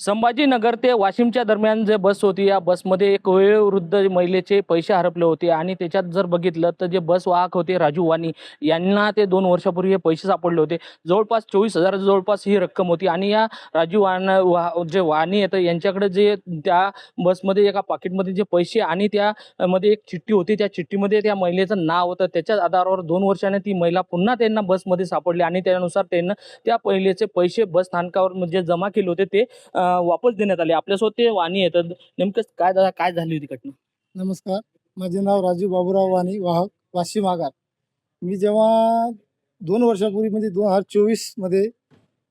संभाजीनगर ते वाशिमच्या दरम्यान जे बस होती, या बसमध्ये एक वयोवृद्ध महिलेचे पैसे हरपले होते आणि त्याच्यात जर बघितलं तर जे बस वाहक होते राजू वाणी यांना ते 2 वर्षापूर्वी हे पैसे सापडले होते. जवळपास 24,000 जवळपास ही रक्कम होती आणि या राजू जे वाणी आहेत यांच्याकडे जे त्या बसमध्ये एका पाकिटमध्ये जे पैसे आणि त्यामध्ये एक चिठ्ठी होती. त्या चिठ्ठीमध्ये त्या महिलेचं नाव होतं. त्याच्याच आधारावर 2 वर्षाने ती महिला पुन्हा त्यांना बसमध्ये सापडली आणि त्यानुसार त्यांना त्या महिलेचे पैसे बस स्थानकावर म्हणजे जमा केले होते ते वापस देण्यात आले. आपल्यासोबत ते वाणी येतात. नेमकं काय दादा काय झाली होती घटना? नमस्कार, माझे नाव राजू बाबूराव वाणी, वाहक वाशिम आगार. मी जेव्हा 2 वर्षापूर्वी म्हणजे 2024 मध्ये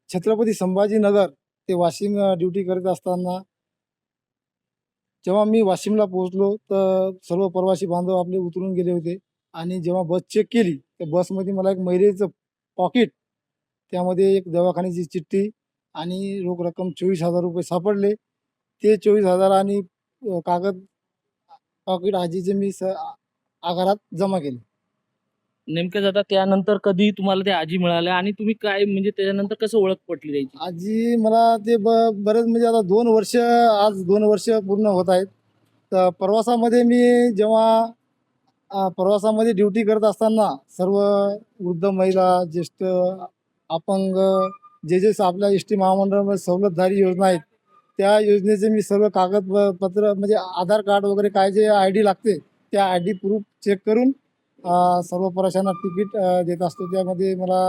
छत्रपती संभाजीनगर ते वाशिम ड्युटी करत असताना जेव्हा मी वाशिमला पोहोचलो तर सर्व प्रवासी बांधव आपले उतरून गेले होते आणि जेव्हा बस चेक केली तर बसमध्ये मला एक महिलेचं पॉकेट, त्यामध्ये एक दवाखान्याची चिठ्ठी आणि रोख रक्कम 24,000 रुपये सापडले. ते 24,000 आणि कागद पॉकेट आजीचे मी आगारात जमा केले. नेमकं दादा त्यानंतर कधी तुम्हाला ते आजी मिळाल्या आणि तुम्ही काय म्हणजे त्याच्यानंतर कसं ओळख पटली त्याची? आजी मला ते बरेच म्हणजे आता 2 वर्ष, आज 2 वर्ष पूर्ण होत आहेत. तर प्रवासामध्ये मी जेव्हा प्रवासामध्ये ड्युटी करत असताना सर्व वृद्ध महिला, ज्येष्ठ, अपंग जे आपल्या एस टी महामंडळामध्ये सवलतधारी योजना आहेत त्या योजनेचे मी सर्व कागदपत्र म्हणजे आधार कार्ड वगैरे काय जे आय डी लागते त्या आय डी प्रूफ चेक करून सर्व प्रवाशांना तिकीट देत असतो. त्यामध्ये मला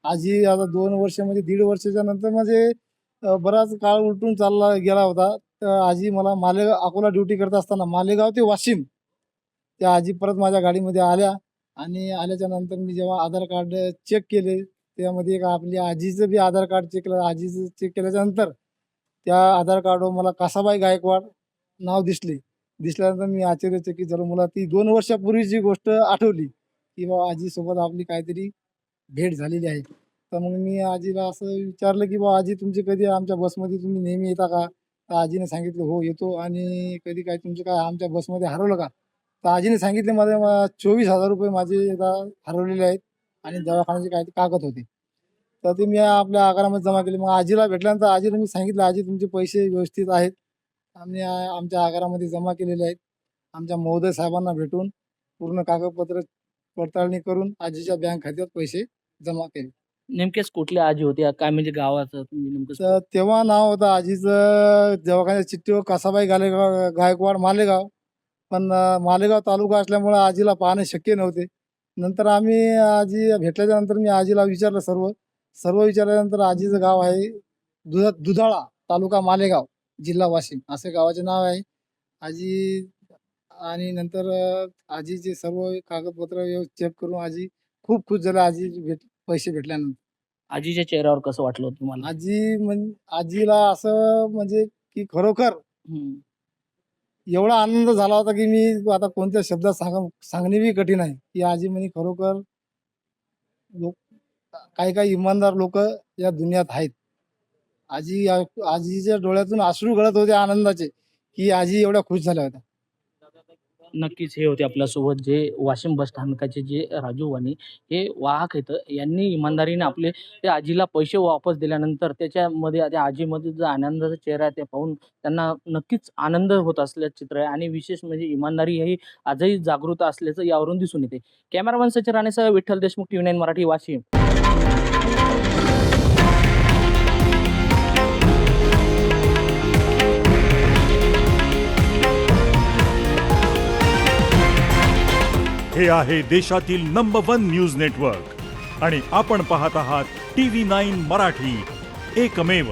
आजी आता 2 वर्ष म्हणजे 1.5 वर्षाच्या नंतर म्हणजे बराच काळ उलटून चालला गेला होता. तर आजी मला अकोला ड्युटी करत असताना मालेगाव ते वाशिम त्या आजी परत माझ्या गाडीमध्ये आल्या आणि आल्याच्या नंतर मी जेव्हा आधार कार्ड चेक केले त्यामध्ये एक आपली आजीचं बी आधार कार्ड चेक केलं. आजीचं चेक केल्याच्या नंतर त्या आधार कार्डवर मला कासाबाई गायकवाड नाव दिसल्यानंतर मी आश्चर्यचकित झालो. मला ती 2 वर्षापूर्वीची गोष्ट आठवली की बाबा आजीसोबत आपली काहीतरी भेट झालेली आहे. तर मग मी आजीला असं विचारलं की बाबा आजी तुमची कधी आमच्या बसमध्ये तुम्ही नेहमी येता का? तर आजीने सांगितलं हो येतो. आणि कधी काय तुमचं काय आमच्या बसमध्ये हरवलं का? तर आजीने सांगितले मला 24,000 रुपये माझे एकदा हरवलेले आहेत आणि दवाखान्याचे काही कागद होते. तर ते मी आपल्या आगारामध्ये जमा केले. मग आजीला भेटल्यानंतर आजीला मी सांगितलं आजी तुमचे पैसे व्यवस्थित आहेत, आम्ही आमच्या आगारामध्ये जमा केलेले आहेत. आमच्या महोदय साहेबांना भेटून पूर्ण कागदपत्र पडताळणी करून आजीच्या बँक खात्यात पैसे जमा केले. नेमकेच कुठल्या आजी होत्या काय म्हणजे गावाचं तुम्ही नेमकं तर तेव्हा नाव होतं आजीचं दवाखान्याच्या चिठ्ठीवर कासाबाई गायकवाड मालेगाव. पण मालेगाव तालुका असल्यामुळं आजीला पाहणे शक्य नव्हते. नंतर आम्ही आजी भेटल्याच्या नंतर मी आजीला विचारलं सर्व विचारल्यानंतर आजीचं गाव आहे दुधाळा, तालुका मालेगाव, जिल्हा वाशिम असे गावाचे नाव आहे. आजी आणि नंतर आजीचे सर्व कागदपत्र चेक करून आजी खूप खुश झाल्या. पैसे भेटल्यानंतर आजीच्या चेहऱ्यावर कसं वाटलं होतं तुम्हाला? आजीला असं म्हणजे की खरोखर हं. एवढा आनंद झाला होता की मी आता कोणत्या शब्दात सांगणे बी कठीण आहे की आजी म्हणे खरोखर लोक काही इमानदार लोक या दुनियात आहेत. आजीच्या डोळ्यातून अश्रू गळत होते आनंदाचे की आजी एवढ्या खुश झाल्या होत्या. नक्कीच हे होते आपल्यासोबत जे वाशिम बस स्थानकाचे जे राजू वाणी हे वाहक आहेत. यांनी इमानदारीने आपले त्या आजीला पैसे वापस दिल्यानंतर त्याच्यामध्ये त्या आजीमध्ये जो आनंदाचा चेहरा आहे ते पाहून त्यांना नक्कीच आनंद होत असल्याचं चित्र आहे आणि विशेष म्हणजे इमानदारी ही आजही जागृत असल्याचं यावरून दिसून येते. कॅमेरामॅन सचिन राणेसह विठ्ठल देशमुख, TV9 मराठी, वाशिम. हे आहे देशातील नंबर 1 न्यूज नेटवर्क आणि आपण पाहत आहात TV9 मराठी, एकमेव.